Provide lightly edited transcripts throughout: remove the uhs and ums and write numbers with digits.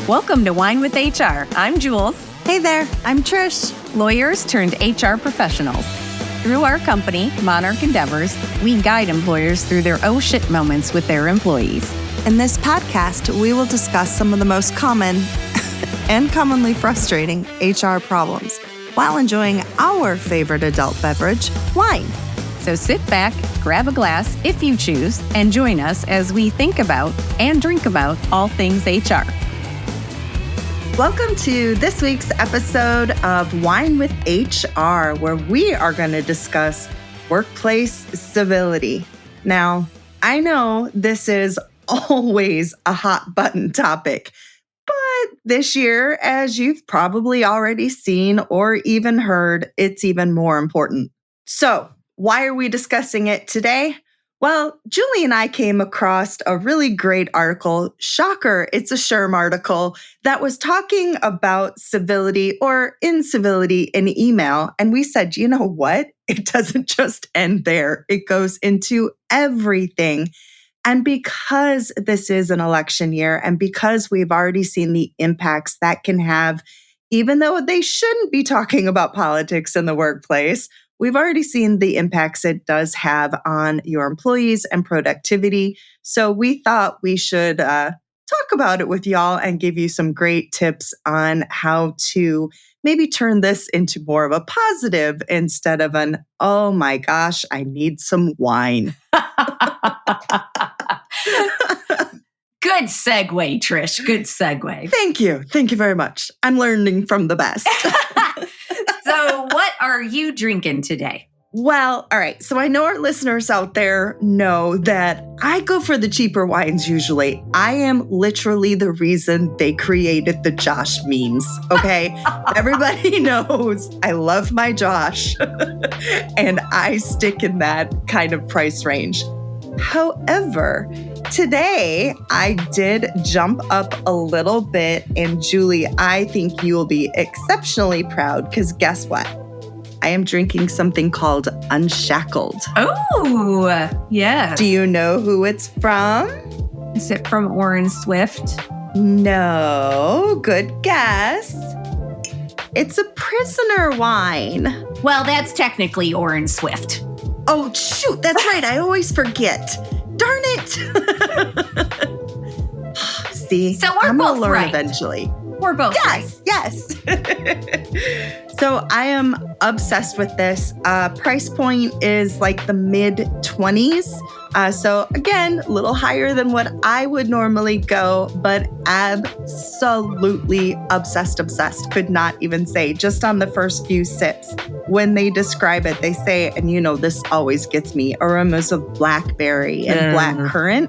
Welcome to Whine with HR. I'm Jules. Hey there, I'm Trish. Lawyers turned HR professionals. Through our company, Monarch Endeavors, we guide employers through their oh shit moments with their employees. In this podcast, we will discuss some of the most common and commonly frustrating HR problems while enjoying our favorite adult beverage, wine. So sit back, grab a glass if you choose, and join us as we think about and drink about all things HR. Welcome to this week's episode of Whine with HR, where we are going to discuss workplace civility. Now, I know this is always a hot button topic, but this year, as you've probably already seen or even heard, it's even more important. So, why are we discussing it today? Well, Julie and I came across a really great article. Shocker, it's a SHRM article that was talking about civility or incivility in email. And we said, you know what? It doesn't just end there. It goes into everything. And because this is an election year and because we've already seen the impacts that can have, even though they shouldn't be talking about politics in the workplace, we've already seen the impacts it does have on your employees and productivity. So we thought we should talk about it with y'all and give you some great tips on how to maybe turn this into more of a positive instead of an, oh my gosh, I need some wine. Good segue, Trish. Good segue. Thank you. Thank you very much. I'm learning from the best. So what are you drinking today? Well, all right. So I know our listeners out there know that I go for the cheaper wines usually. I am literally the reason they created the Josh memes, okay? Everybody knows I love my Josh, and I stick in that kind of price range. However, today I did jump up a little bit, and Julie, I think you will be exceptionally proud because guess what? I am drinking something called Unshackled. Oh, yeah. Do you know who it's from? Is it from Orin Swift? No, good guess. It's a prisoner wine. Well, that's technically Orin Swift. Oh, shoot, that's right. I always forget. Darn it. See, so we're I'm both gonna learn right. eventually. We're both yes, right. Yes. So I am obsessed with this. Price point is like the mid-20s. So again, a little higher than what I would normally go, but absolutely obsessed. Could not even say, just on the first few sips. When they describe it, they say, and you know, this always gets me, aromas of blackberry and blackcurrant.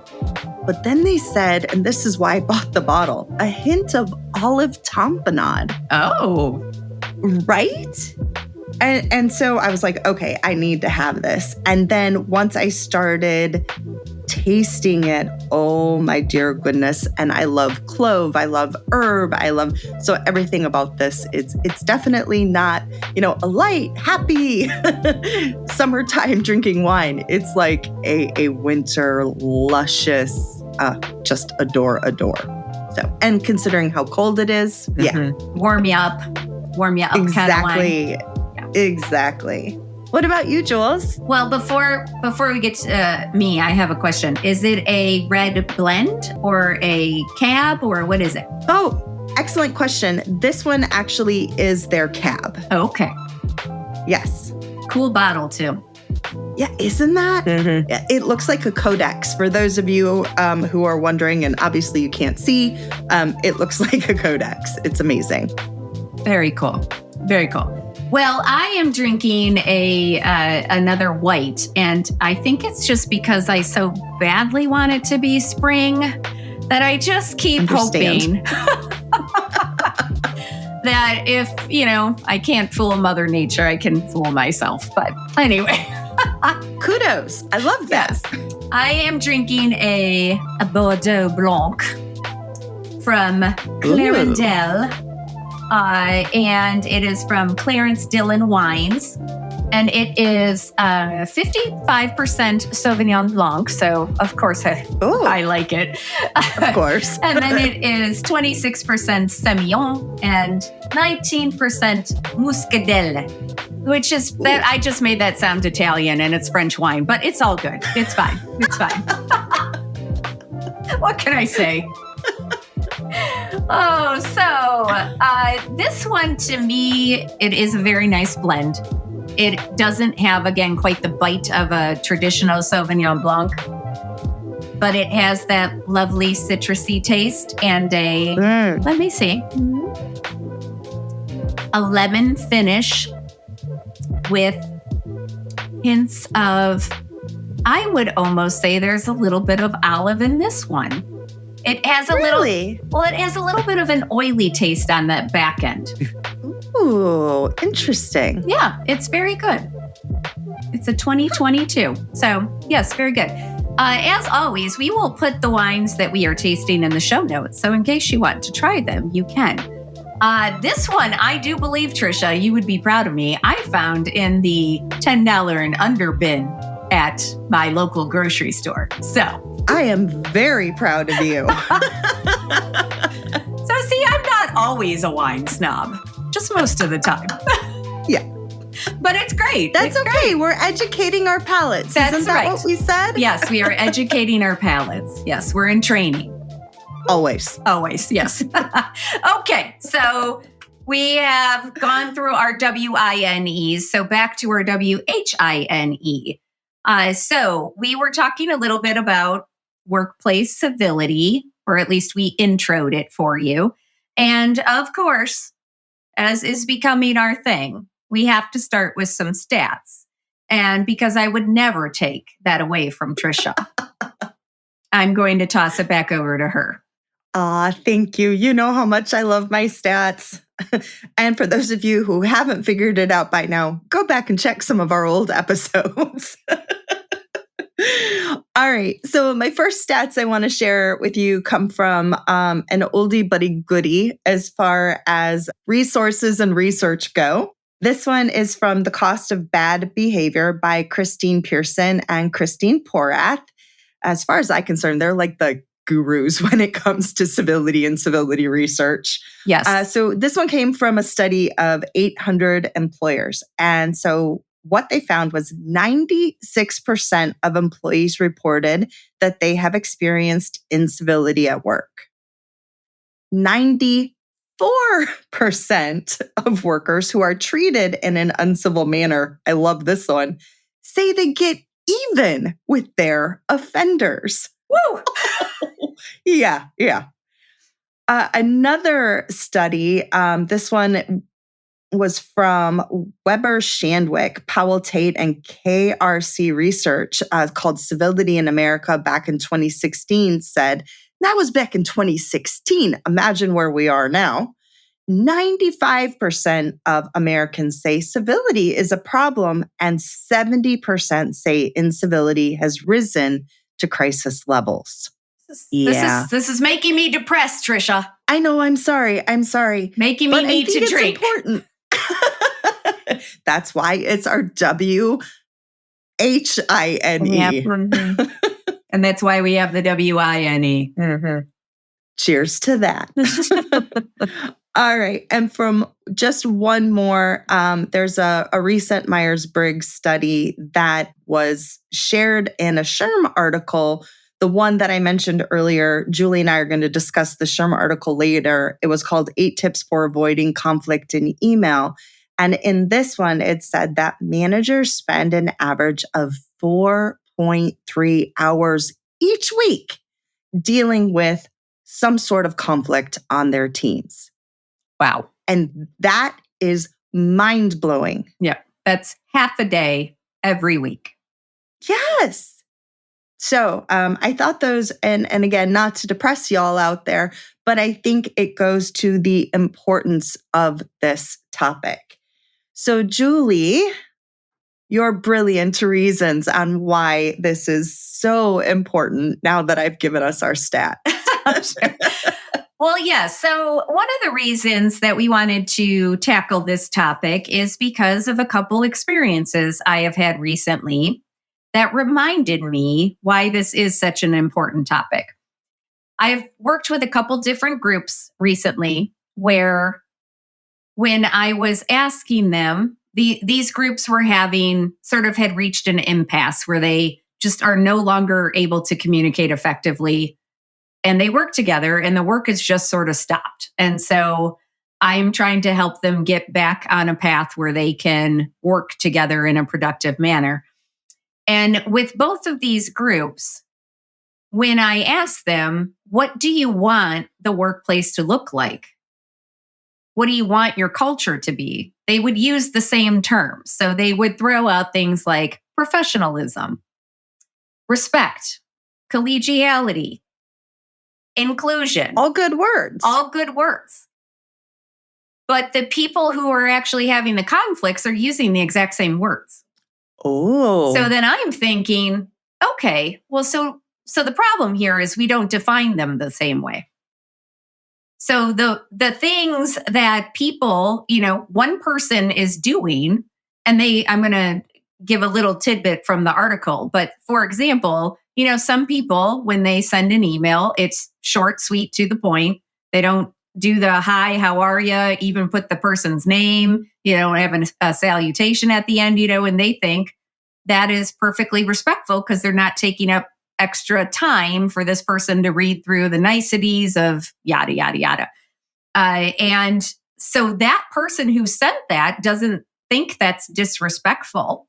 But then they said, and this is why I bought the bottle, a hint of olive tapenade. Oh. Right? And so I was like, okay, I need to have this. And then once I started tasting it, oh my dear goodness. And I love clove, I love herb, so everything about this, it's definitely not, a light, happy summertime drinking wine. It's like a winter, luscious, just adore. So, and considering how cold it is, yeah. Warm you up exactly. kind of wine. Exactly. What about you, Jules? Well, before we get to me, I have a question. Is it a red blend or a cab or what is it? Oh, excellent question. This one actually is their cab. Oh, okay. Yes. Cool bottle too. Yeah, isn't that? Mm-hmm. It looks like a codex. For those of you who are wondering, and obviously you can't see, it looks like a codex. It's amazing. Very cool. Very cool. Well, I am drinking another white, and I think it's just because I so badly want it to be spring that I just keep hoping that if, I can't fool Mother Nature, I can fool myself. But anyway. Kudos. I love that. Yes. I am drinking a Bordeaux Blanc from Clarendelle. And it is from Clarendelle Wines. And it is 55% Sauvignon Blanc. So, of course, I like it. Of course. And then it is 26% Semillon and 19% Muscadelle, which is that I just made that sound Italian and it's French wine, but it's all good. It's fine. It's fine. What can I say? Oh, so this one to me, it is a very nice blend. It doesn't have, again, quite the bite of a traditional Sauvignon Blanc, but it has that lovely citrusy taste and let me see, a lemon finish with hints of, I would almost say there's a little bit of olive in this one. It has it has a little bit of an oily taste on that back end. Ooh, interesting. Yeah, it's very good. It's a 2022. So, yes, very good. As always, we will put the wines that we are tasting in the show notes. So in case you want to try them, you can. This one, I do believe, Trisha, you would be proud of me. I found in the $10 and under bin at my local grocery store. So I am very proud of you. So see, I'm not always a wine snob, just most of the time. Yeah. But it's great. That's okay. Great. We're educating our palates. Isn't that what we said? Yes, we are educating our palates. Yes, we're in training. Always. Always, yes. Okay, so we have gone through our WINEs. So back to our WHINE. So we were talking a little bit about workplace civility, or at least we introed it for you. And of course, as is becoming our thing, we have to start with some stats. And because I would never take that away from Trisha, I'm going to toss it back over to her. Thank you. You know how much I love my stats. And for those of you who haven't figured it out by now, go back and check some of our old episodes. All right. So my first stats I want to share with you come from an oldie but a goodie as far as resources and research go. This one is from The Cost of Bad Behavior by Christine Pearson and Christine Porath. As far as I'm concerned, they're like the gurus when it comes to civility and civility research. Yes. So this one came from a study of 800 employers. And so what they found was 96% of employees reported that they have experienced incivility at work. 94% of workers who are treated in an uncivil manner, I love this one, say they get even with their offenders. Woo! Yeah. Another study, this one was from Weber Shandwick, Powell Tate, and KRC Research called Civility in America back in 2016 said, that was back in 2016. Imagine where we are now. 95% of Americans say civility is a problem, and 70% say incivility has risen to crisis levels. This is making me depressed, Trisha. I know. I'm sorry. Making me need to drink. It's important. That's why it's our WHINE. Yep. Mm-hmm. And that's why we have the WINE. Mm-hmm. Cheers to that. All right. And from just one more, there's a recent Myers-Briggs study that was shared in a SHRM article. The one that I mentioned earlier, Julie and I are going to discuss the SHRM article later. It was called 8 Tips for Avoiding Conflict in Email. And in this one, it said that managers spend an average of 4.3 hours each week dealing with some sort of conflict on their teams. Wow. And that is mind-blowing. Yeah, that's half a day every week. Yes. So I thought those, and again, not to depress y'all out there, but I think it goes to the importance of this topic. So Julie, your brilliant reasons on why this is so important now that I've given us our stats. Well, yeah. So, one of the reasons that we wanted to tackle this topic is because of a couple experiences I have had recently that reminded me why this is such an important topic. I've worked with a couple different groups recently where, when I was asking them, these groups were having sort of had reached an impasse where they just are no longer able to communicate effectively, and they work together and the work is just sort of stopped. And so I'm trying to help them get back on a path where they can work together in a productive manner. And with both of these groups, when I ask them, what do you want the workplace to look like? What do you want your culture to be? They would use the same terms. So they would throw out things like professionalism, respect, collegiality, inclusion. All good words. All good words. But the people who are actually having the conflicts are using the exact same words. Oh. So then I'm thinking, okay, well, so the problem here is we don't define them the same way. So the things that people, one person is doing, and I'm going to give a little tidbit from the article, but for example, some people, when they send an email, it's short, sweet, to the point. They don't do the hi, how are you, even put the person's name, have a salutation at the end, and they think that is perfectly respectful because they're not taking up extra time for this person to read through the niceties of yada, yada, yada. And so that person who sent that doesn't think that's disrespectful.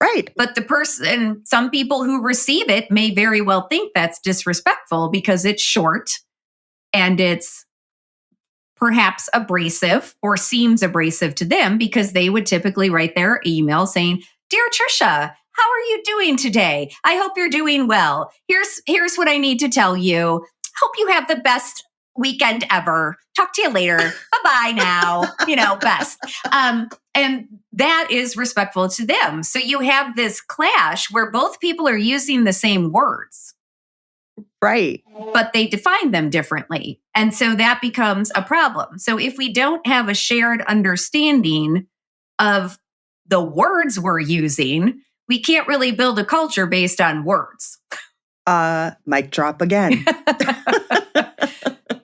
Right. But some people who receive it may very well think that's disrespectful because it's short and it's perhaps abrasive or seems abrasive to them, because they would typically write their email saying, "Dear Trisha, how are you doing today? I hope you're doing well. Here's what I need to tell you. Hope you have the best weekend ever. Talk to you later. Bye-bye now." Best. And that is respectful to them. So you have this clash where both people are using the same words. Right. But they define them differently. And so that becomes a problem. So if we don't have a shared understanding of the words we're using, we can't really build a culture based on words. Mic drop again.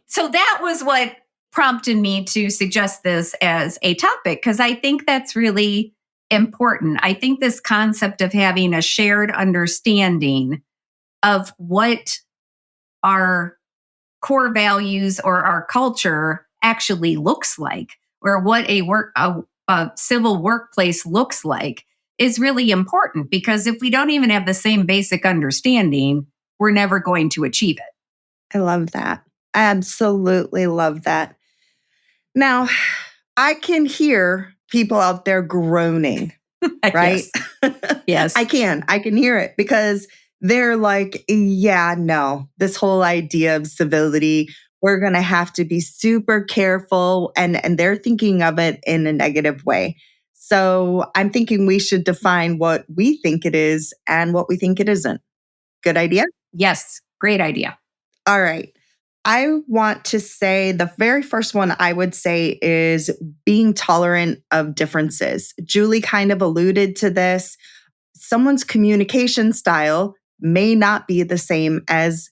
So that was what prompted me to suggest this as a topic, because I think that's really important. I think this concept of having a shared understanding of what our core values or our culture actually looks like, or what a civil workplace looks like, is really important, because if we don't even have the same basic understanding, we're never going to achieve it. I love that. Absolutely love that. Now, I can hear people out there groaning, right? Yes. I can hear it, because they're like, yeah, no, this whole idea of civility, we're going to have to be super careful. And they're thinking of it in a negative way. So I'm thinking we should define what we think it is and what we think it isn't. Good idea? Yes. Great idea. All right. I want to say the very first one I would say is being tolerant of differences. Julie kind of alluded to this. Someone's communication style may not be the same as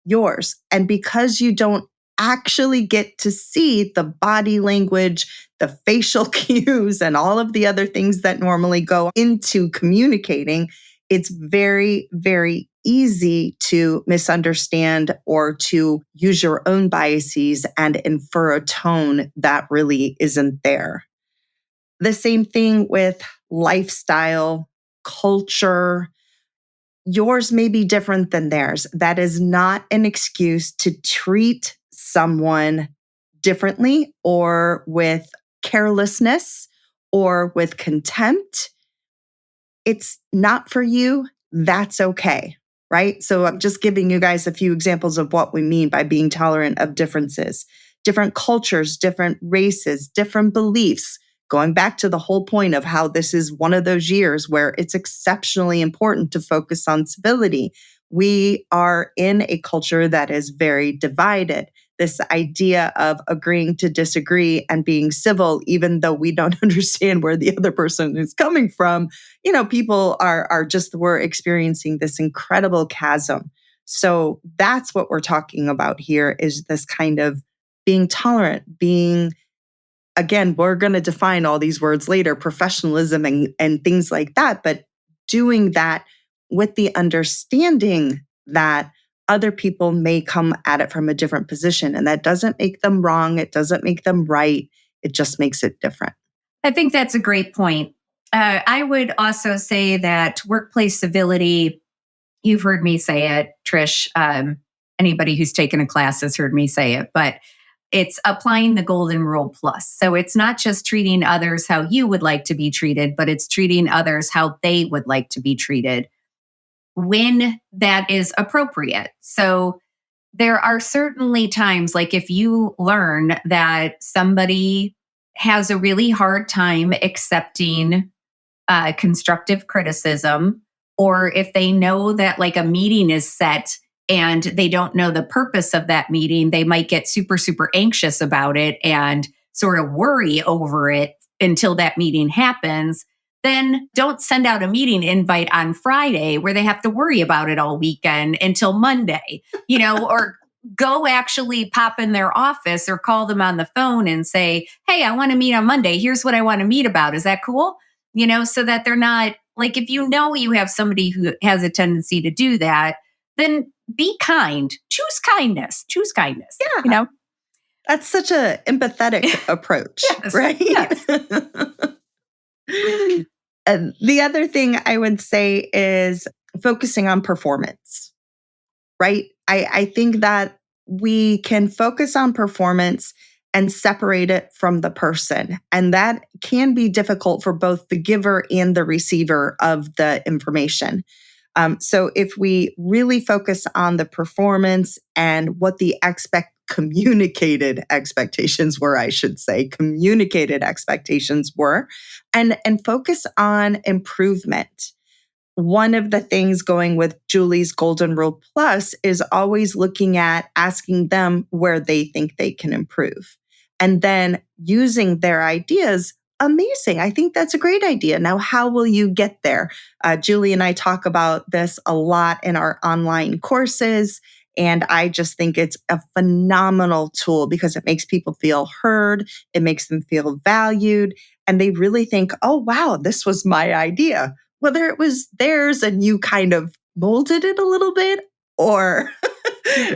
yours. And because you don't actually get to see the body language, the facial cues, and all of the other things that normally go into communicating, it's very, very easy to misunderstand or to use your own biases and infer a tone that really isn't there. The same thing with lifestyle, culture. Yours may be different than theirs. That is not an excuse to treat someone differently or with carelessness or with contempt. It's not for you. That's okay, right? So I'm just giving you guys a few examples of what we mean by being tolerant of differences. Different cultures, different races, different beliefs. Going back to the whole point of how this is one of those years where it's exceptionally important to focus on civility. We are in a culture that is very divided. this idea of agreeing to disagree and being civil, even though we don't understand where the other person is coming from. People are just, we're experiencing this incredible chasm. So that's what we're talking about here, is this kind of being tolerant, being, again, we're going to define all these words later, professionalism and things like that, but doing that with the understanding that other people may come at it from a different position. And that doesn't make them wrong. It doesn't make them right. It just makes it different. I think that's a great point. I would also say that workplace civility, you've heard me say it, Trish. Anybody who's taken a class has heard me say it, but it's applying the golden rule plus. So it's not just treating others how you would like to be treated, but it's treating others how they would like to be treated when that is appropriate. So there are certainly times, like if you learn that somebody has a really hard time accepting constructive criticism, or if they know that like a meeting is set and they don't know the purpose of that meeting, they might get super, super anxious about it and sort of worry over it until that meeting happens. Then don't send out a meeting invite on Friday where they have to worry about it all weekend until Monday, or go actually pop in their office or call them on the phone and say, hey, I want to meet on Monday. Here's what I want to meet about. Is that cool? So that they're not like, if you have somebody who has a tendency to do that, then be kind. Choose kindness. Yeah. That's such an empathetic approach, yes, right? Yes. And the other thing I would say is focusing on performance, right? I think that we can focus on performance and separate it from the person. And that can be difficult for both the giver and the receiver of the information. So if we really focus on the performance and what the communicated expectations were, and focus on improvement. One of the things going with Julie's Golden Rule Plus is always looking at asking them where they think they can improve. And then using their ideas. Amazing. I think that's a great idea. Now, how will you get there? Julie and I talk about this a lot in our online courses. And I just think it's a phenomenal tool because it makes people feel heard. It makes them feel valued. And they really think, oh, wow, this was my idea. Whether it was theirs and you kind of molded it a little bit or,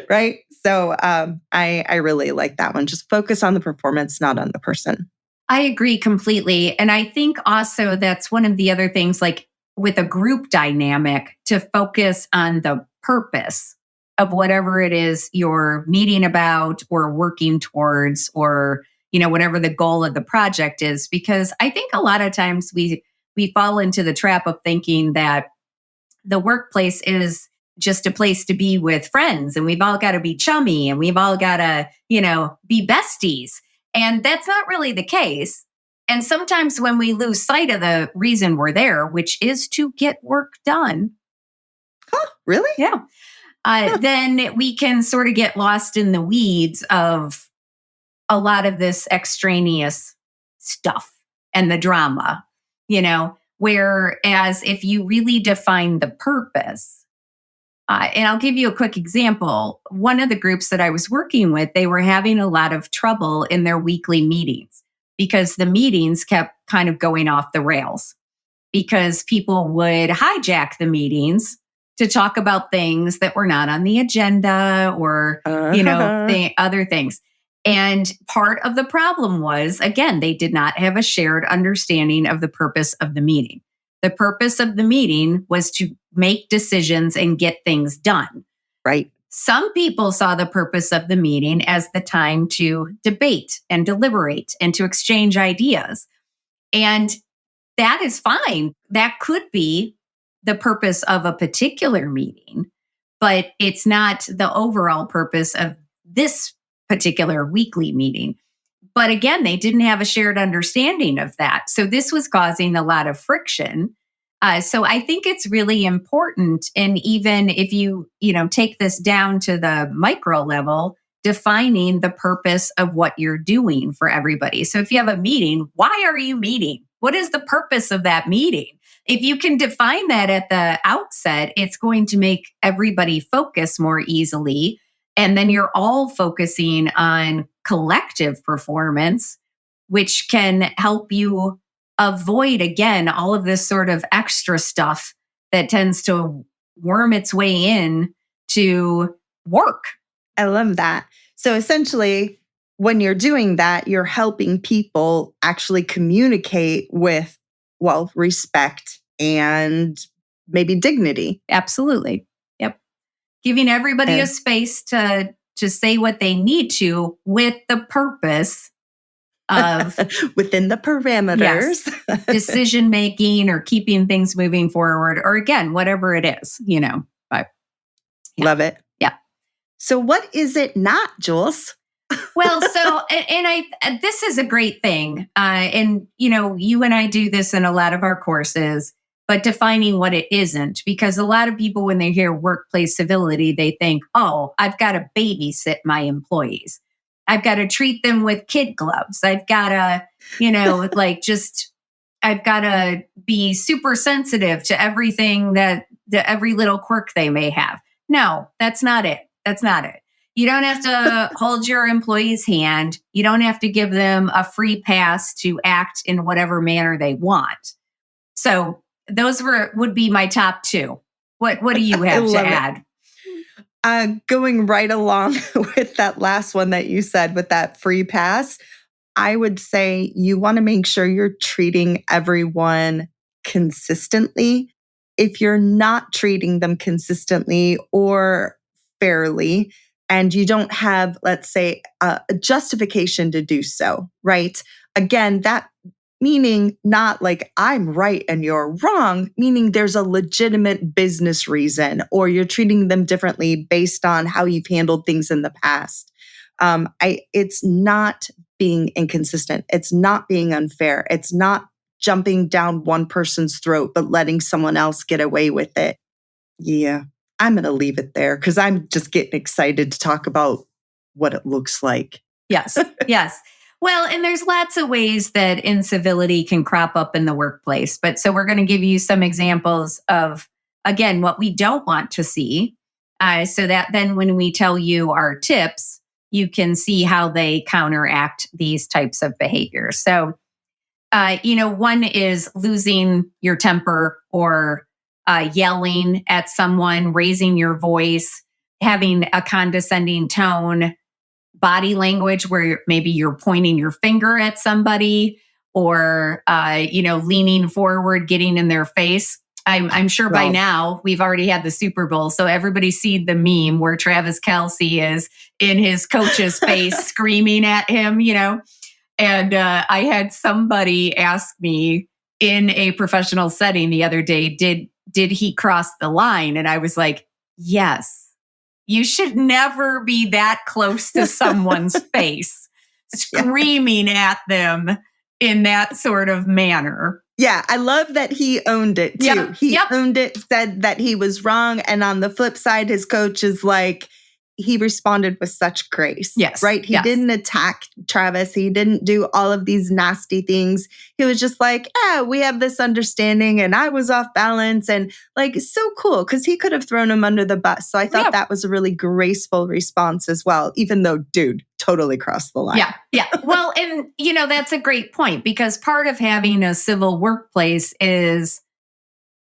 right? So I really like that one. Just focus on the performance, not on the person. I agree completely. And I think also that's one of the other things, like with a group dynamic, to focus on the purpose of whatever it is you're meeting about or working towards, or, whatever the goal of the project is. Because I think a lot of times we fall into the trap of thinking that the workplace is just a place to be with friends and we've all got to be chummy and we've all got to, be besties. And that's not really the case. And sometimes when we lose sight of the reason we're there, which is to get work done. Huh, really? Yeah. Then we can sort of get lost in the weeds of a lot of this extraneous stuff and the drama, whereas if you really define the purpose, and I'll give you a quick example. One of the groups that I was working with, they were having a lot of trouble in their weekly meetings because the meetings kept kind of going off the rails because people would hijack the meetings to talk about things that were not on the agenda or, other things. And part of the problem was, again, they did not have a shared understanding of the purpose of the meeting. The purpose of the meeting was to make decisions and get things done. Right. Some people saw the purpose of the meeting as the time to debate and deliberate and to exchange ideas. And that is fine. That could be the purpose of a particular meeting, but it's not the overall purpose of this particular weekly meeting. But again, they didn't have a shared understanding of that. So this was causing a lot of friction. So I think it's really important. And even if you take this down to the micro level, defining the purpose of what you're doing for everybody. So if you have a meeting, why are you meeting? What is the purpose of that meeting? If you can define that at the outset, it's going to make everybody focus more easily. And then you're all focusing on collective performance, which can help you avoid, again, all of this sort of extra stuff that tends to worm its way in to work. I love that. So essentially, when you're doing that, you're helping people actually communicate with, well, respect and maybe dignity. Absolutely. Yep. Giving everybody a space to say what they need to with the purpose of within the parameters, yes, decision making or keeping things moving forward, or again, whatever it is, But yeah. Love it. Yeah. So what is it not, Jules? Well, so, and this is a great thing. And, you and I do this in a lot of our courses, but defining what it isn't, because a lot of people, when they hear workplace civility, they think, oh, I've got to babysit my employees. I've got to treat them with kid gloves. I've got to, I've got to be super sensitive to everything every little quirk they may have. No, that's not it. That's not it. You don't have to hold your employee's hand. You don't have to give them a free pass to act in whatever manner they want. So those would be my top two. What do you have to add? Going right along with that last one that you said with that free pass, I would say you want to make sure you're treating everyone consistently. If you're not treating them consistently or fairly, and you don't have, let's say, a justification to do so, right? Again, that meaning not like I'm right and you're wrong, meaning there's a legitimate business reason, or you're treating them differently based on how you've handled things in the past. It's not being inconsistent. It's not being unfair. It's not jumping down one person's throat, but letting someone else get away with it. Yeah, I'm going to leave it there because I'm just getting excited to talk about what it looks like. Yes, yes. Well, and there's lots of ways that incivility can crop up in the workplace. But so we're going to give you some examples of, again, what we don't want to see. So that then when we tell you our tips, you can see how they counteract these types of behaviors. So, one is losing your temper or yelling at someone, raising your voice, having a condescending tone, body language where maybe you're pointing your finger at somebody or, leaning forward, getting in their face. I'm sure by now we've already had the Super Bowl. So everybody's seen the meme where Travis Kelce is in his coach's face screaming at him, And I had somebody ask me in a professional setting the other day, did he cross the line? And I was like, yes. You should never be that close to someone's face, screaming at them in that sort of manner. Yeah, I love that he owned it too. Yep. He owned it, said that he was wrong. And on the flip side, his coach is like, he responded with such grace. Yes. Right? He didn't attack Travis. He didn't do all of these nasty things. He was just like, we have this understanding and I was off balance, and like, so cool, because he could have thrown him under the bus. So I thought that was a really graceful response as well, even though, dude, totally crossed the line. Yeah. Well, and that's a great point, because part of having a civil workplace is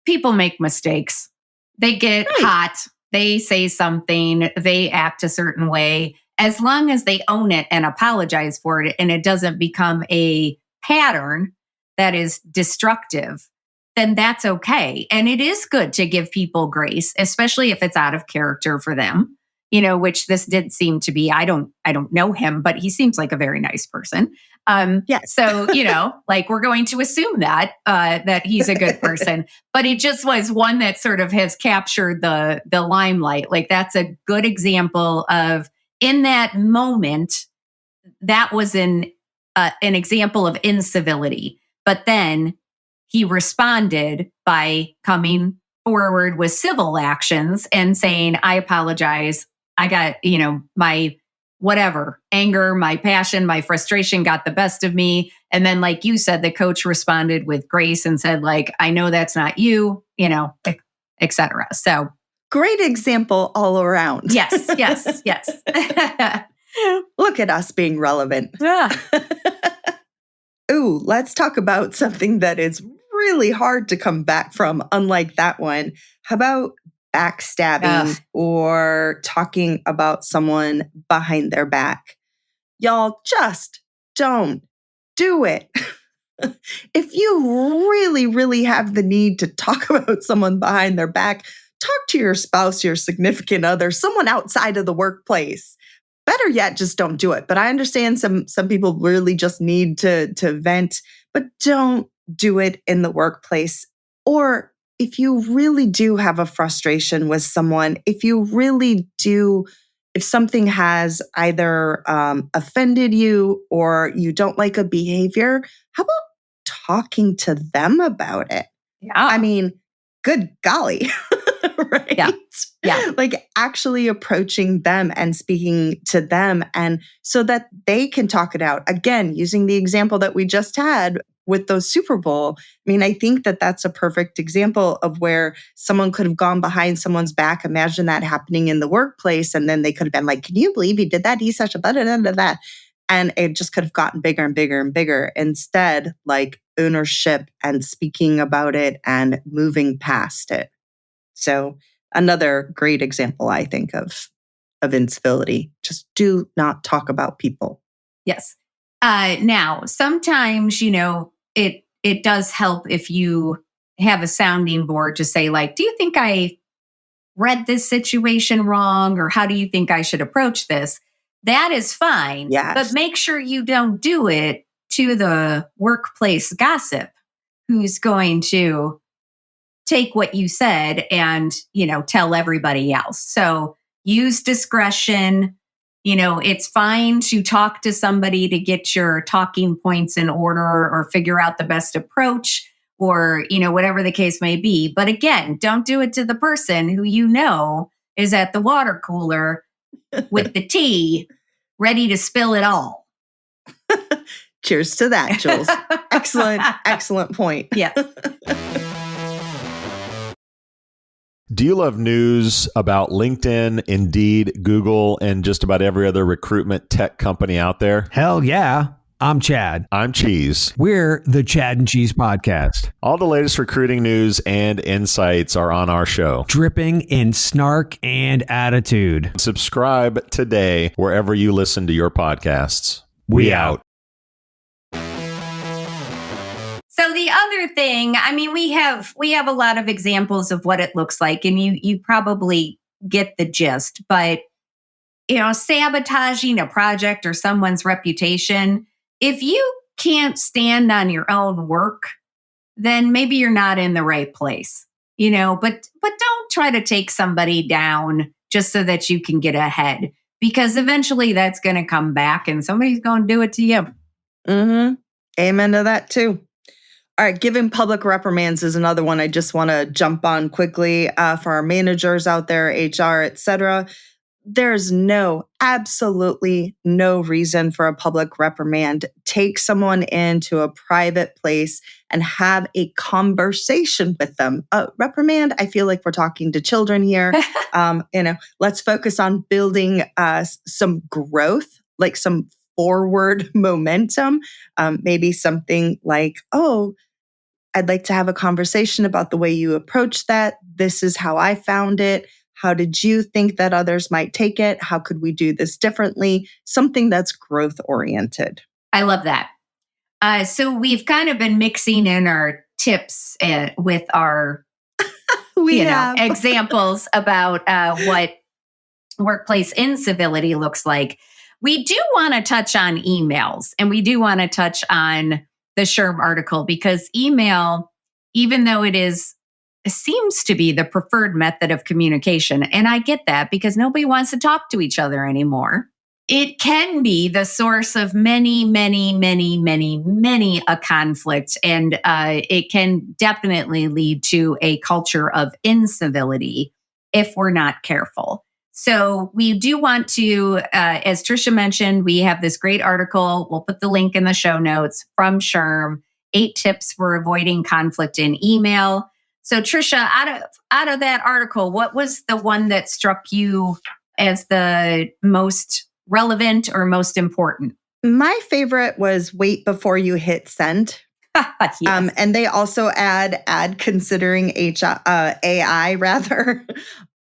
people make mistakes. They get hot. They say something, they act a certain way. As long as they own it and apologize for it, and it doesn't become a pattern that is destructive, then that's okay. And it is good to give people grace, especially if it's out of character for them, which this did seem to be. I don't know him, but he seems like a very nice person. So, we're going to assume that he's a good person, but it just was one that sort of has captured the limelight. Like, that's a good example of, in that moment, that was an example of incivility. But then he responded by coming forward with civil actions and saying, I apologize. I got, my whatever, anger, my passion, my frustration got the best of me. And then, like you said, the coach responded with grace and said, like, I know that's not you, et cetera. So great example all around. yes, yes, yes. Look at us being relevant. Yeah. Ooh, let's talk about something that is really hard to come back from, unlike that one. How about backstabbing or talking about someone behind their back? Y'all just don't do it. If you really, really have the need to talk about someone behind their back, talk to your spouse, your significant other, someone outside of the workplace. Better yet, just don't do it. But I understand some people really just need to vent, but don't do it in the workplace. Or if you really do have a frustration with someone, if something has either offended you or you don't like a behavior, how about talking to them about it? Yeah. I mean, good golly. Right? Yeah. Yeah. Like actually approaching them and speaking to them, and so that they can talk it out. Again, using the example that we just had with those Super Bowl. I mean, I think that that's a perfect example of where someone could have gone behind someone's back. Imagine that happening in the workplace. And then they could have been like, can you believe he did that? He's such a blah, blah, blah, blah, blah. And it just could have gotten bigger and bigger and bigger. Instead, like ownership and speaking about it and moving past it. So another great example, I think, of incivility. Just do not talk about people. Yes. Now, sometimes, it does help if you have a sounding board to say, like, do you think I read this situation wrong? Or how do you think I should approach this? That is fine. Yes. But make sure you don't do it to the workplace gossip who's going to take what you said and, tell everybody else. So use discretion. It's fine to talk to somebody to get your talking points in order or figure out the best approach or, whatever the case may be. But again, don't do it to the person who is at the water cooler with the tea ready to spill it all. Cheers to that, Jules. Excellent point. Yes. Do you love news about LinkedIn, Indeed, Google, and just about every other recruitment tech company out there? Hell yeah. I'm Chad. I'm Cheese. We're the Chad and Cheese Podcast. All the latest recruiting news and insights are on our show. Dripping in snark and attitude. Subscribe today wherever you listen to your podcasts. We out. So the other thing, I mean, we have a lot of examples of what it looks like, and you probably get the gist, but sabotaging a project or someone's reputation, if you can't stand on your own work, then maybe you're not in the right place, but don't try to take somebody down just so that you can get ahead, because eventually that's going to come back and somebody's going to do it to you. Mm-hmm. Amen to that too. All right, giving public reprimands is another one I just want to jump on quickly for our managers out there, HR, etc. There's absolutely no reason for a public reprimand. Take someone into a private place and have a conversation with them. Reprimand, I feel like we're talking to children here. Let's focus on building some growth, like some forward momentum. Maybe something like, I'd like to have a conversation about the way you approach that. This is how I found it. How did you think that others might take it? How could we do this differently? Something that's growth oriented. I love that. So we've kind of been mixing in our tips with our examples about what workplace incivility looks like. We do want to touch on emails, and we do want to touch on the SHRM article, because email, even though it seems to be the preferred method of communication, and I get that because nobody wants to talk to each other anymore, it can be the source of many, many, many, many, many a conflict, and it can definitely lead to a culture of incivility if we're not careful. So we do want to, as Trisha mentioned, we have this great article. We'll put the link in the show notes from SHRM, 8 tips for avoiding conflict in email. So Trisha, out of that article, what was the one that struck you as the most relevant or most important? My favorite was wait before you hit send. Yes. And they also add considering AI rather.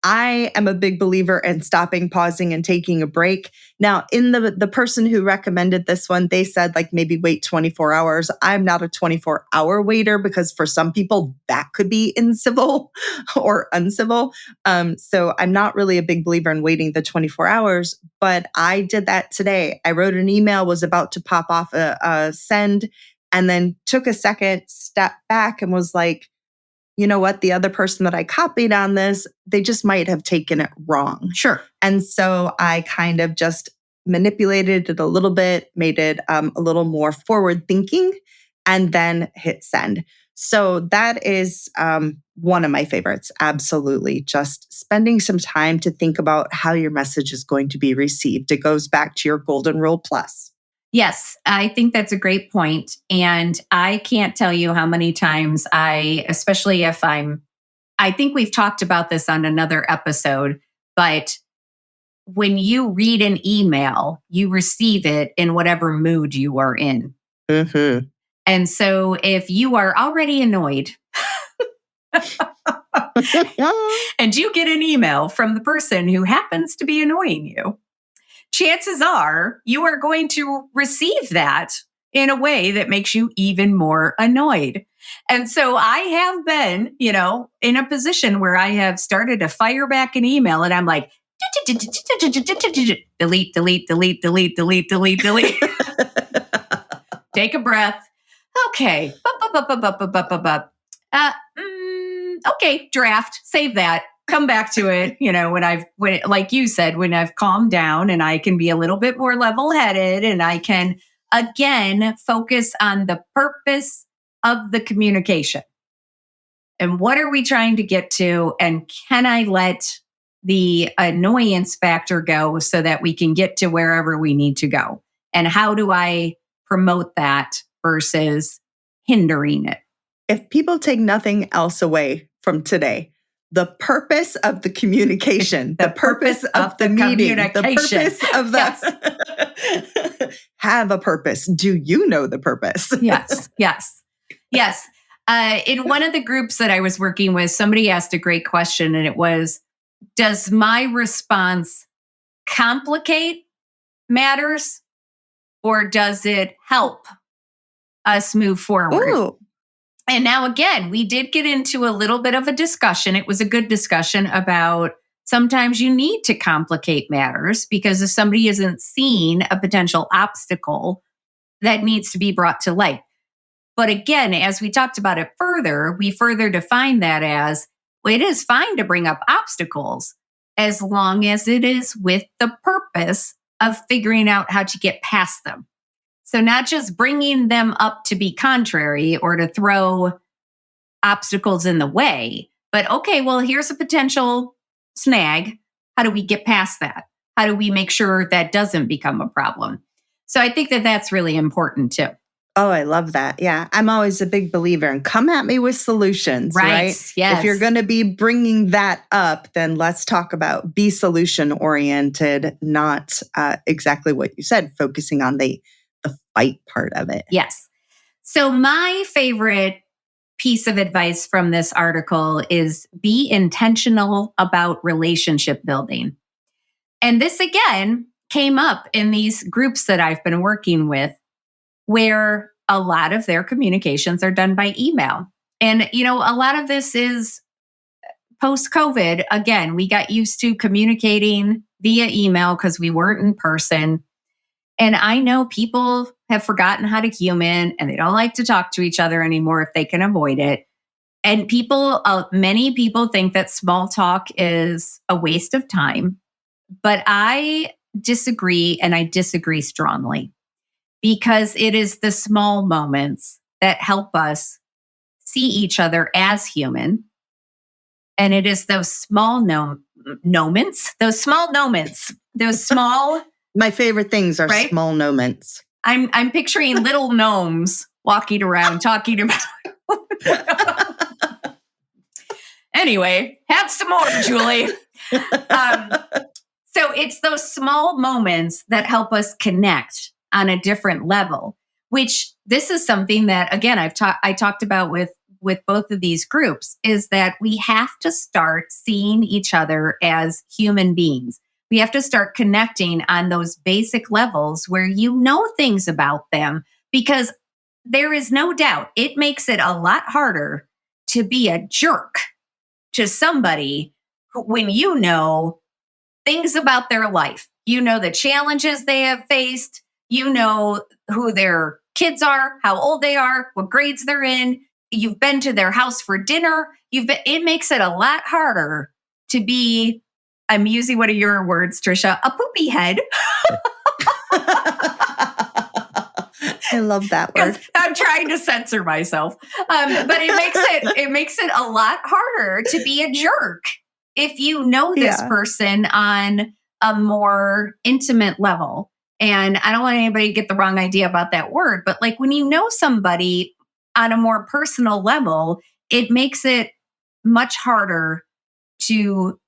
I am a big believer in stopping, pausing, and taking a break. Now, in the person who recommended this one, they said like maybe wait 24 hours. I'm not a 24-hour waiter because for some people that could be incivil or uncivil. So I'm not really a big believer in waiting the 24 hours, but I did that today. I wrote an email, was about to pop off a send, and then took a second, step back and was like, you know what? The other person that I copied on this, they just might have taken it wrong. Sure. And so I kind of just manipulated it a little bit, made it a little more forward thinking, and then hit send. So that is one of my favorites. Absolutely. Just spending some time to think about how your message is going to be received. It goes back to your golden rule plus. Yes, I think that's a great point. And I can't tell you how many times especially if I think we've talked about this on another episode, but when you read an email, you receive it in whatever mood you are in. Mm-hmm. And so if you are already annoyed and you get an email from the person who happens to be annoying you, chances are you are going to receive that in a way that makes you even more annoyed. And so I have been, in a position where I have started to fire back an email and I'm like, delete, delete, delete, delete, delete, delete, delete. Take a breath. Okay. Okay, draft, save that. Come back to it, when like you said, when I've calmed down and I can be a little bit more level-headed and I can again focus on the purpose of the communication. And what are we trying to get to? And can I let the annoyance factor go so that we can get to wherever we need to go? And how do I promote that versus hindering it? If people take nothing else away from today, the purpose of the communication, the purpose of the meeting, the purpose of the have a purpose. Do you know the purpose? Yes. In one of the groups that I was working with, somebody asked a great question, and it was, does my response complicate matters or does it help us move forward? Ooh. And now, again, we did get into a little bit of a discussion. It was a good discussion about sometimes you need to complicate matters because if somebody isn't seeing a potential obstacle, that needs to be brought to light. But again, as we talked about it further, we further define that as, well, it is fine to bring up obstacles as long as it is with the purpose of figuring out how to get past them. So not just bringing them up to be contrary or to throw obstacles in the way, but okay, well, here's a potential snag. How do we get past that? How do we make sure that doesn't become a problem? So I think that that's really important too. Oh, I love that. Yeah. I'm always a big believer in come at me with solutions, right? Yes. If you're going to be bringing that up, then let's talk about be solution oriented, not exactly what you said, focusing on the fight part of it. Yes. So my favorite piece of advice from this article is be intentional about relationship building. And this again came up in these groups that I've been working with where a lot of their communications are done by email. And, a lot of this is post-COVID. Again, we got used to communicating via email because we weren't in person. And I know people have forgotten how to human and they don't like to talk to each other anymore if they can avoid it. And many people think that small talk is a waste of time. But I disagree, and I disagree strongly because it is the small moments that help us see each other as human And it is those small moments, those small. My favorite things are Right? small moments. I'm picturing little gnomes walking around talking about. Anyway, have some more, Julie. So it's those small moments that help us connect on a different level, which this is something that, again, I talked about with both of these groups, is that we have to start seeing each other as human beings. We have to start connecting on those basic levels where you know things about them, because there is no doubt it makes it a lot harder to be a jerk to somebody when you know things about their life. You know the challenges they have faced. You know who their kids are, how old they are, what grades they're in. You've been to their house for dinner. It makes it a lot harder to be, I'm using one of your words, Trisha, a poopy head. I love that word. I'm trying to censor myself. But it makes it a lot harder to be a jerk if you know this person on a more intimate level. And I don't want anybody to get the wrong idea about that word, but like when you know somebody on a more personal level, it makes it much harder to,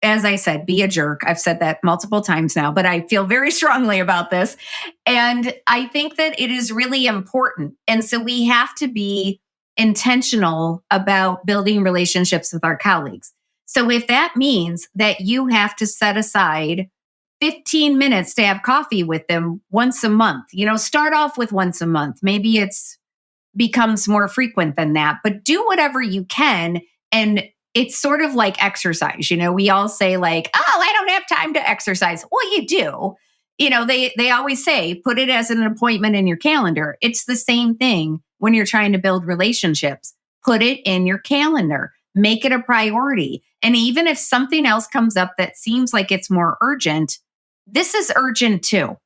as I said, be a jerk. I've said that multiple times now, but I feel very strongly about this. And I think that it is really important. And so we have to be intentional about building relationships with our colleagues. So if that means that you have to set aside 15 minutes to have coffee with them once a month, start off with once a month. Maybe it's becomes more frequent than that, but do whatever you can. And it's sort of like exercise. We all say like, oh, I don't have time to exercise. Well, you do. They always say, put it as an appointment in your calendar. It's the same thing when you're trying to build relationships. Put it in your calendar. Make it a priority. And even if something else comes up that seems like it's more urgent, this is urgent too.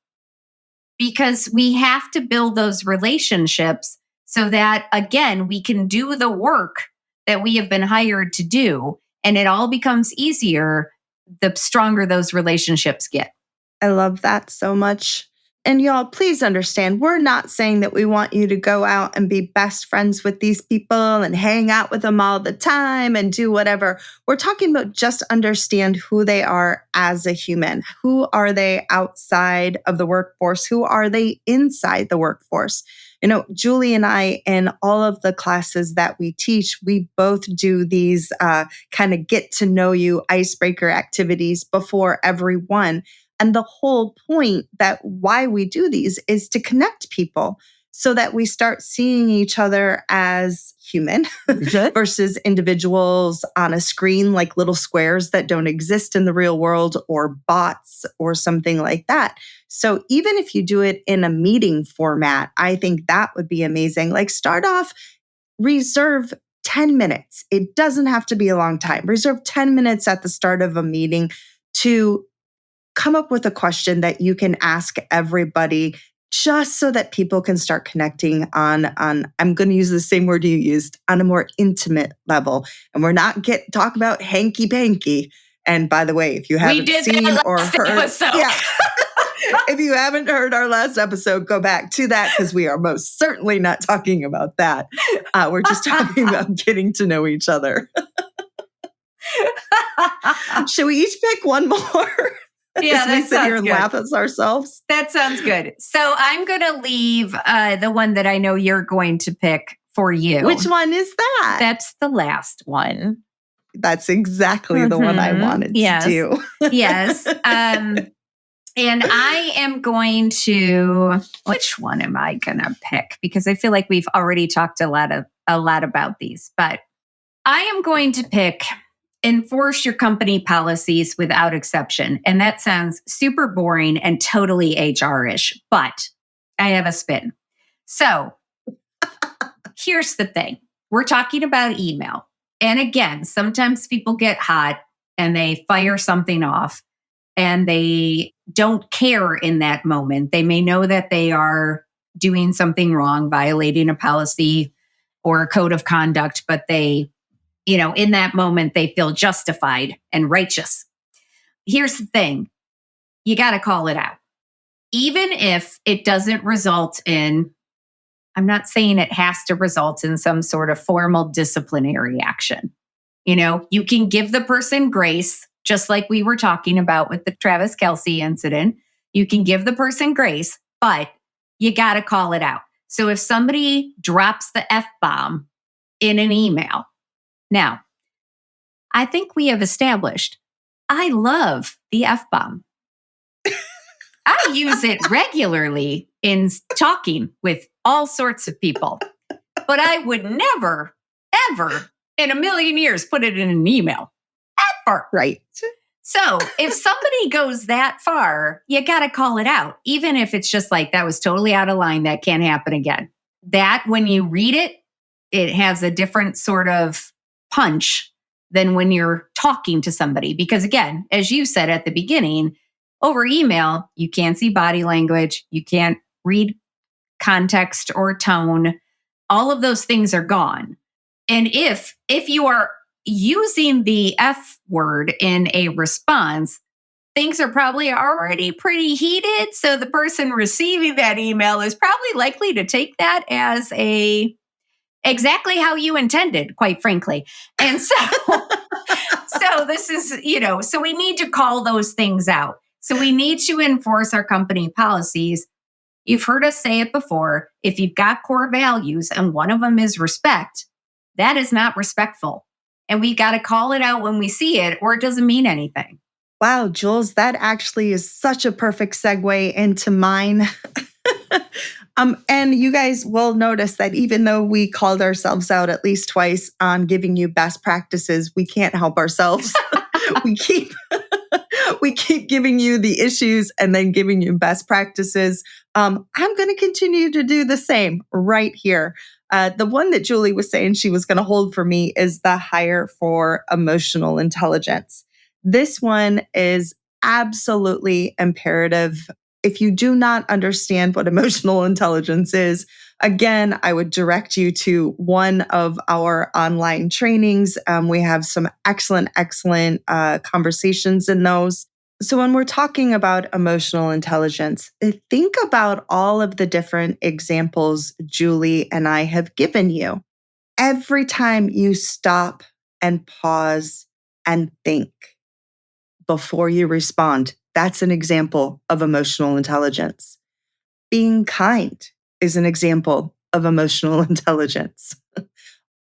Because we have to build those relationships so that, again, we can do the work that we have been hired to do. And it all becomes easier the stronger those relationships get. I love that so much. And y'all, please understand, we're not saying that we want you to go out and be best friends with these people and hang out with them all the time and do whatever. We're talking about just understand who they are as a human. Who are they outside of the workforce? Who are they inside the workforce? Julie and I, in all of the classes that we teach, we both do these kind of get to know you icebreaker activities before every one. And the whole point that why we do these is to connect people so that we start seeing each other as human versus individuals on a screen, like little squares that don't exist in the real world or bots or something like that. So even if you do it in a meeting format, I think that would be amazing. Like start off, reserve 10 minutes. It doesn't have to be a long time. Reserve 10 minutes at the start of a meeting to come up with a question that you can ask everybody just so that people can start connecting on I'm going to use the same word you used, on a more intimate level. And we're not talk about hanky-panky. And by the way, if you haven't seen or heard, if you haven't heard our last episode, go back to that because we are most certainly not talking about that. We're just talking about getting to know each other. Should we each pick one more? Yeah, we sit here and laugh at ourselves. That sounds good. So I'm going to leave the one that I know you're going to pick for you. Which one is that? That's the last one. That's exactly the one I wanted to do. Yes. And I am going to, which one am I going to pick? Because I feel like we've already talked a lot about these, but I am going to pick enforce your company policies without exception. And that sounds super boring and totally HR-ish, but I have a spin. So here's the thing. We're talking about email. And again, sometimes people get hot and they fire something off and they don't care in that moment. They may know that they are doing something wrong, violating a policy or a code of conduct, but they in that moment, they feel justified and righteous. Here's the thing. You got to call it out. Even if it doesn't result in, I'm not saying it has to result in some sort of formal disciplinary action. You can give the person grace, just like we were talking about with the Travis Kelce incident. You can give the person grace, but you got to call it out. So if somebody drops the F-bomb in an email, now, I think we have established, I love the F-bomb. I use it regularly in talking with all sorts of people, but I would never, ever in a million years put it in an email. Ever. Right. So if somebody goes that far, you got to call it out, even if it's just like, that was totally out of line. That can't happen again. That when you read it, it has a different sort of punch than when you're talking to somebody. Because again, as you said at the beginning, over email, you can't see body language. You can't read context or tone. All of those things are gone. And if you are using the F word in a response, things are probably already pretty heated. So the person receiving that email is probably likely to take that as exactly how you intended, quite frankly. And so, so this is, so we need to call those things out. So we need to enforce our company policies. You've heard us say it before. If you've got core values and one of them is respect, that is not respectful. And we got to call it out when we see it, or it doesn't mean anything. Wow, Jules, that actually is such a perfect segue into mine. And you guys will notice that even though we called ourselves out at least twice on giving you best practices, we can't help ourselves. we keep giving you the issues and then giving you best practices. I'm going to continue to do the same right here. The one that Julie was saying she was going to hold for me is the hire for emotional intelligence. This one is absolutely imperative. If you do not understand what emotional intelligence is, again, I would direct you to one of our online trainings. We have some excellent conversations in those. So when we're talking about emotional intelligence, think about all of the different examples Julie and I have given you. Every time you stop and pause and think before you respond, that's an example of emotional intelligence. Being kind is an example of emotional intelligence.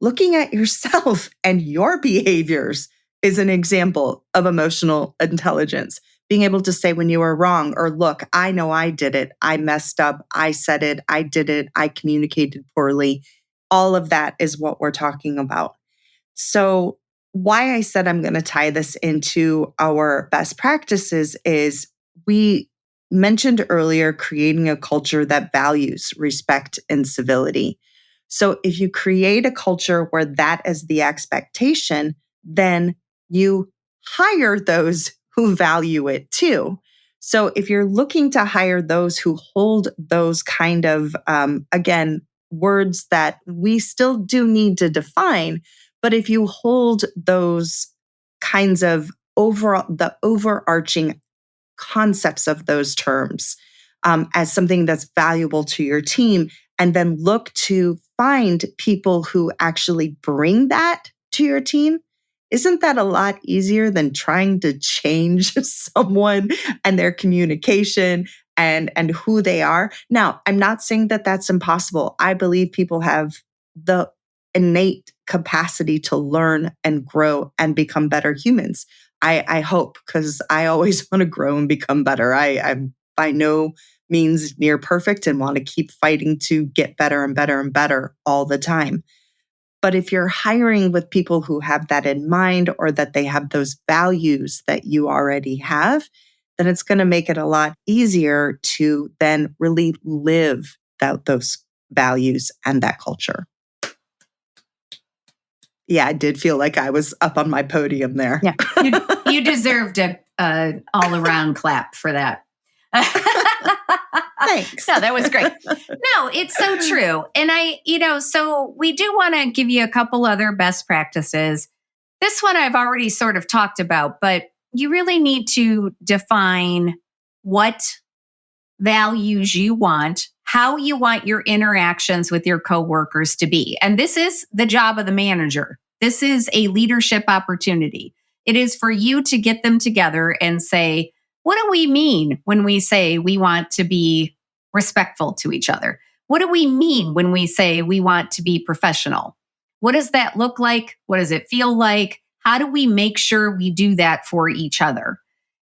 Looking at yourself and your behaviors is an example of emotional intelligence. Being able to say when you are wrong, or look, I know I did it. I messed up. I said it. I did it. I communicated poorly. All of that is what we're talking about. So why I said I'm going to tie this into our best practices is we mentioned earlier creating a culture that values respect and civility. So if you create a culture where that is the expectation, then you hire those who value it too. So if you're looking to hire those who hold those kind of, again, words that we still do need to define, but if you hold those kinds of the overarching concepts of those terms as something that's valuable to your team, and then look to find people who actually bring that to your team, isn't that a lot easier than trying to change someone and their communication and who they are? Now, I'm not saying that that's impossible. I believe people have the innate capacity to learn and grow and become better humans. I hope, because I always want to grow and become better. I'm by no means near perfect and want to keep fighting to get better and better and better all the time. But if you're hiring with people who have that in mind, or that they have those values that you already have, then it's going to make it a lot easier to then really live out those values and that culture. Yeah, I did feel like I was up on my podium there. Yeah, you deserved a all-around clap for that. Thanks. No, that was great. No, it's so true. And so we do want to give you a couple other best practices. This one I've already sort of talked about, but you really need to define what values you want, how you want your interactions with your coworkers to be. And this is the job of the manager. This is a leadership opportunity. It is for you to get them together and say, what do we mean when we say we want to be respectful to each other? What do we mean when we say we want to be professional? What does that look like? What does it feel like? How do we make sure we do that for each other?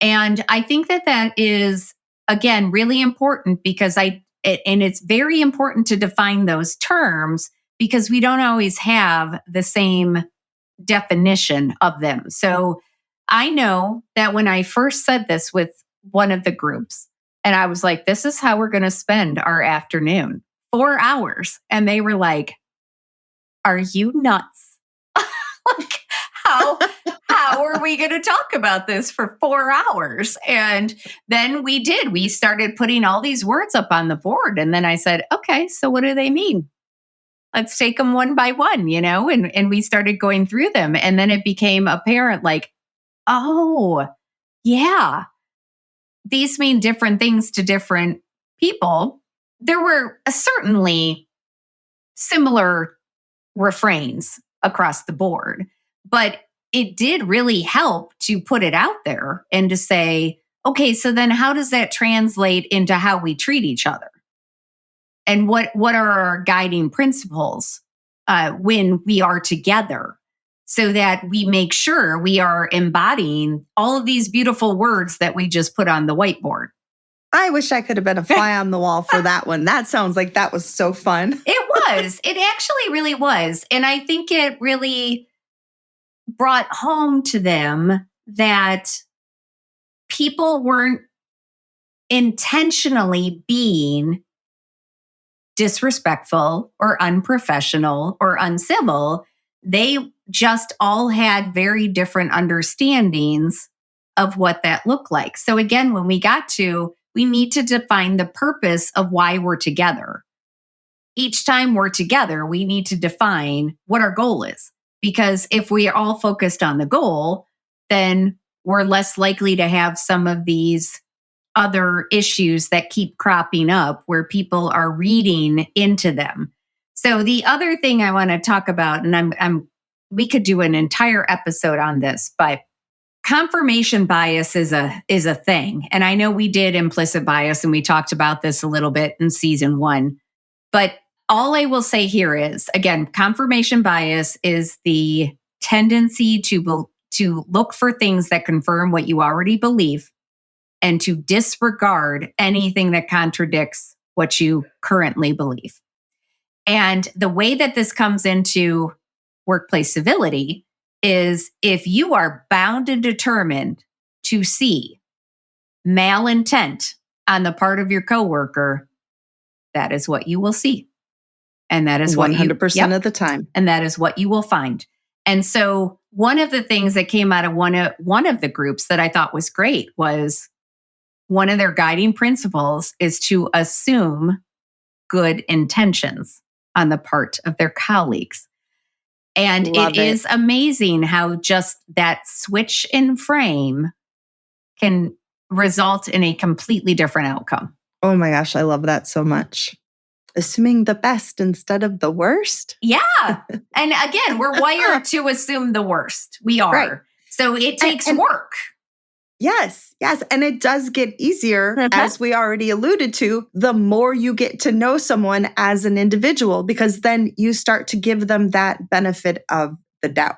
And I think that is, again, really important because it's very important to define those terms because we don't always have the same definition of them. So I know that when I first said this with one of the groups, and I was like, this is how we're going to spend our afternoon, 4 hours. And they were like, are you nuts? Like, how are we going to talk about this for 4 hours? And then we did. We started putting all these words up on the board. And then I said, okay, so what do they mean? Let's take them one by one, and we started going through them. And then it became apparent like, oh, yeah, these mean different things to different people. There were certainly similar refrains across the board, but it did really help to put it out there and to say, okay, so then how does that translate into how we treat each other? And what are our guiding principles when we are together so that we make sure we are embodying all of these beautiful words that we just put on the whiteboard? I wish I could have been a fly on the wall for that one. That sounds like that was so fun. It was. It actually really was. And I think it really brought home to them that people weren't intentionally being disrespectful or unprofessional or uncivil. They just all had very different understandings of what that looked like. So again, when we need to define the purpose of why we're together. Each time we're together, we need to define what our goal is. Because if we are all focused on the goal, then we're less likely to have some of these other issues that keep cropping up where people are reading into them. So the other thing I want to talk about, and we could do an entire episode on this, but confirmation bias is a thing. And I know we did implicit bias and we talked about this a little bit in season 1, but all I will say here is, again, confirmation bias is the tendency to look for things that confirm what you already believe and to disregard anything that contradicts what you currently believe. And the way that this comes into workplace civility is if you are bound and determined to see malintent on the part of your coworker, that is what you will see. And that is 100% of the time. And that is what you will find. And so one of the things that came out of one of the groups that I thought was great was one of their guiding principles is to assume good intentions on the part of their colleagues. And it is amazing how just that switch in frame can result in a completely different outcome. Oh my gosh, I love that so much. Assuming the best instead of the worst. Yeah. And again, we're wired to assume the worst. We are. Right. So it takes work. Yes. And it does get easier, as we already alluded to, the more you get to know someone as an individual, because then you start to give them that benefit of the doubt.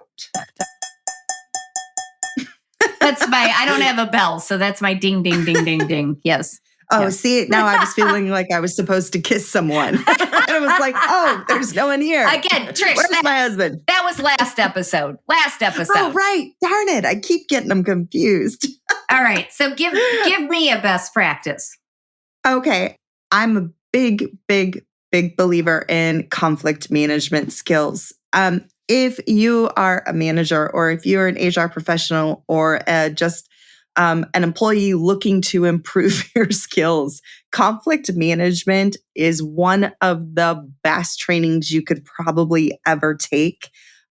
I don't have a bell, so that's my ding, ding, ding, ding, ding. Yes. Oh, see, now I was feeling like I was supposed to kiss someone. And I was like, oh, there's no one here. Again, Trish. Where's my husband? That was last episode. Oh, right. Darn it. I keep getting them confused. All right. So give me a best practice. Okay. I'm a big, big, big believer in conflict management skills. If you are a manager or if you're an HR professional or just an employee looking to improve your skills, conflict management is one of the best trainings you could probably ever take.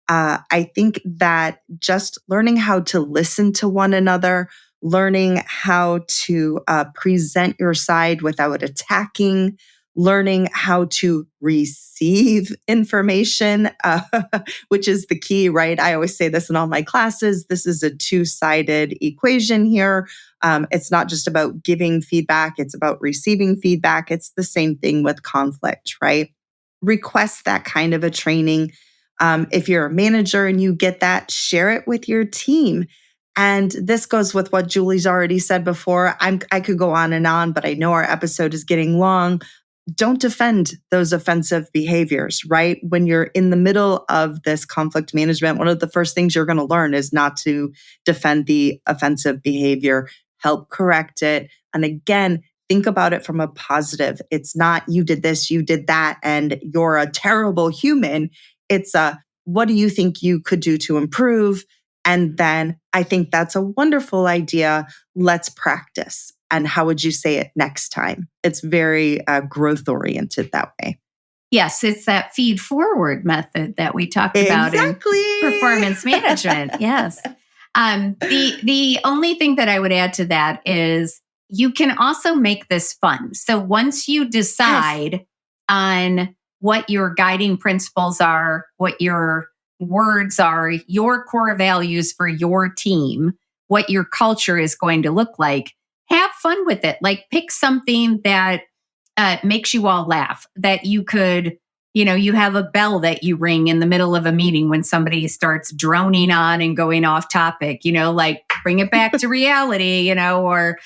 I think that just learning how to listen to one another, learning how to present your side without attacking, learning how to receive information, which is the key, right? I always say this in all my classes. This is a two-sided equation here. It's not just about giving feedback, it's about receiving feedback. It's the same thing with conflict, right? Request that kind of a training. If you're a manager and you get that, share it with your team. And this goes with what Julie's already said before. I could go on, but I know our episode is getting long. Don't defend those offensive behaviors, right? When you're in the middle of this conflict management, one of the first things you're going to learn is not to defend the offensive behavior, help correct it. And again, think about it from a positive. It's not you did this, you did that, and you're a terrible human. It's what do you think you could do to improve? And then I think that's a wonderful idea. Let's practice. And how would you say it next time? It's very growth oriented that way. Yes, it's that feed forward method that we talked about in performance management. Yes. The only thing that I would add to that is you can also make this fun. So once you decide on what your guiding principles are, what your words are, your core values for your team, what your culture is going to look like, have fun with it. Like pick something that makes you all laugh, that you could, you have a bell that you ring in the middle of a meeting when somebody starts droning on and going off topic, like bring it back to reality, or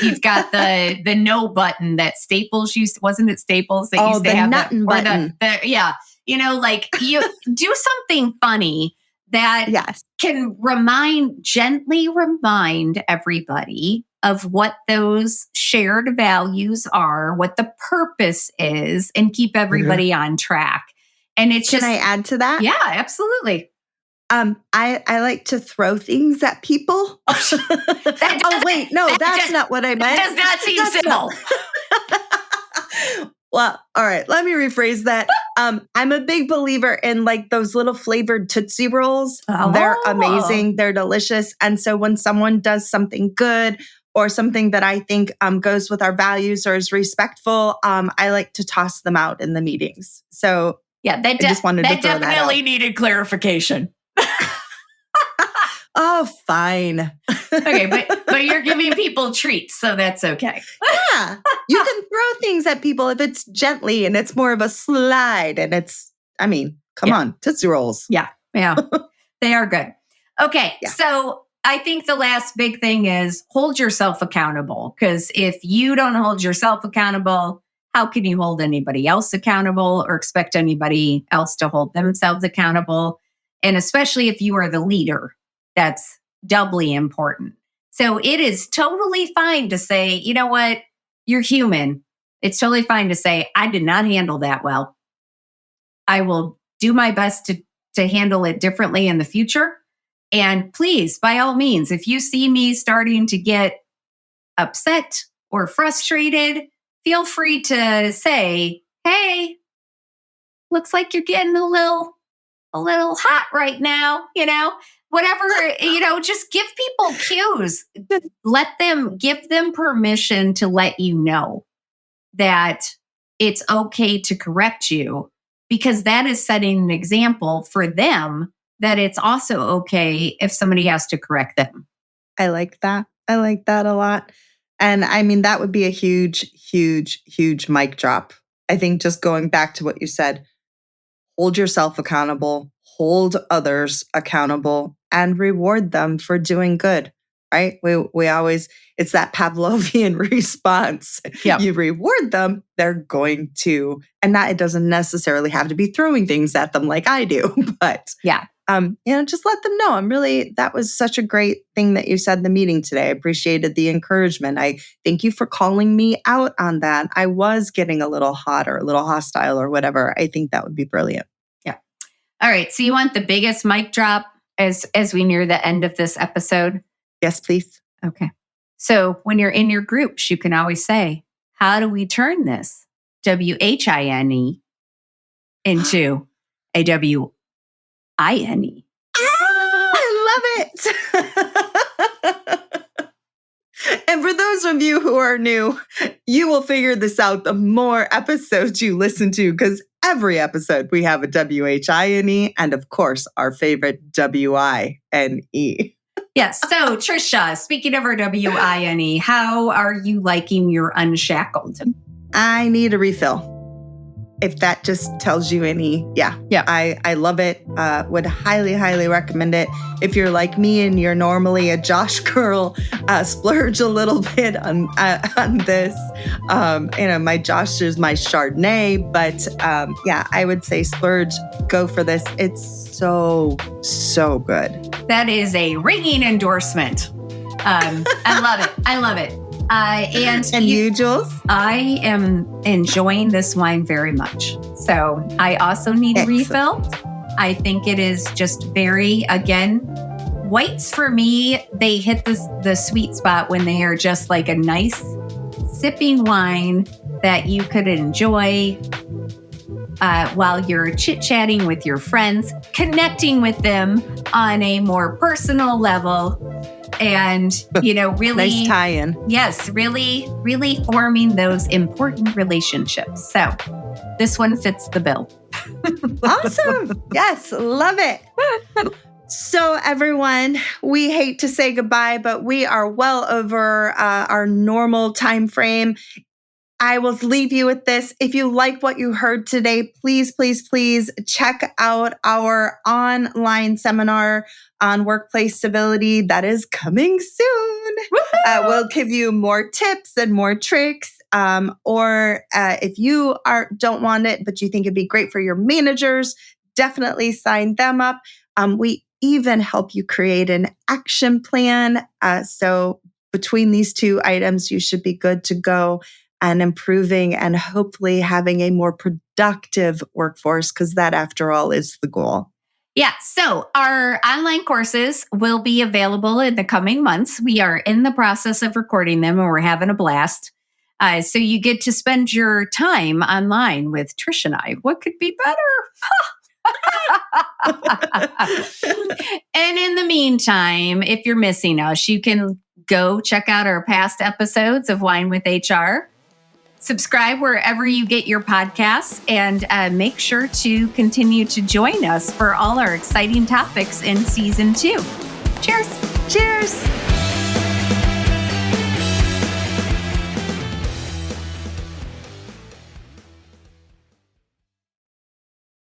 you've got the no button that Staples used, wasn't it Staples that used to have nut button. Like you do something funny that can gently remind everybody of what those shared values are, what the purpose is, and keep everybody on track. And it's Can I add to that? Yeah, absolutely. I like to throw things at people. Wait, no, that's not what I meant. Does not seem civil. Well, all right, let me rephrase that. I'm a big believer in like those little flavored Tootsie Rolls. Oh. They're amazing. They're delicious. And so when someone does something good or something that I think goes with our values or is respectful, I like to toss them out in the meetings. So yeah, I just wanted to throw that out. That definitely needed clarification. Oh, fine. Okay, but you're giving people treats, so that's okay. Yeah, you can throw things at people if it's gently and it's more of a slide and come on, Tootsie Rolls. Yeah, they are good. Okay, so I think the last big thing is hold yourself accountable, because if you don't hold yourself accountable, how can you hold anybody else accountable or expect anybody else to hold themselves accountable? And especially if you are the leader, that's doubly important. So it is totally fine to say, you know what, you're human. It's totally fine to say, I did not handle that well. I will do my best to handle it differently in the future. And please, by all means, if you see me starting to get upset or frustrated, feel free to say, hey, looks like you're getting a little hot right now, whatever, just give people cues. Give them permission to let you know that it's okay to correct you, because that is setting an example for them that it's also okay if somebody has to correct them. I like that. I like that a lot. And that would be a huge, huge, huge mic drop. I think just going back to what you said, hold yourself accountable, hold others accountable, and reward them for doing good, right? We always, it's that Pavlovian response. Yep. You reward them, they're going to, and that it doesn't necessarily have to be throwing things at them like I do, but just let them know. That was such a great thing that you said in the meeting today. I appreciated the encouragement. I thank you for calling me out on that. I was getting a little hot or a little hostile or whatever. I think that would be brilliant. Yeah. All right. So you want the biggest mic drop as we near the end of this episode? Yes, please. Okay. So when you're in your groups, you can always say, how do we turn this WHINE into a WINE? I love it. And for those of you who are new, you will figure this out the more episodes you listen to, because every episode we have a WHINE and, of course, our favorite WINE. Yes. So, Trisha, speaking of our WINE, how are you liking your Unshackled? I need a refill. If that just tells you any, yeah. I love it. Would highly recommend it. If you're like me and you're normally a Josh girl, splurge a little bit on this. My Josh is my Chardonnay, but I would say splurge. Go for this. It's so good. That is a ringing endorsement. I love it. And you, Jules? I am enjoying this wine very much. So I also need a refill. I think it is just very, again, whites for me, they hit the sweet spot when they are just like a nice sipping wine that you could enjoy while you're chit-chatting with your friends, connecting with them on a more personal level. And, really nice tie-in. Yes, really forming those important relationships. So this one fits the bill. Awesome. Yes, love it. So everyone, we hate to say goodbye, but we are well over our normal time frame. I will leave you with this. If you like what you heard today, please check out our online seminar on workplace civility that is coming soon. We'll give you more tips and more tricks. Or if you don't want it, but you think it'd be great for your managers, definitely sign them up. We even help you create an action plan. So between these two items, you should be good to go and improving and hopefully having a more productive workforce, because that, after all, is the goal. Yeah. So our online courses will be available in the coming months. We are in the process of recording them and we're having a blast. So you get to spend your time online with Trisha and I. What could be better? And in the meantime, if you're missing us, you can go check out our past episodes of Whine with HR. Subscribe wherever you get your podcasts, and make sure to continue to join us for all our exciting topics in season 2. Cheers. Cheers.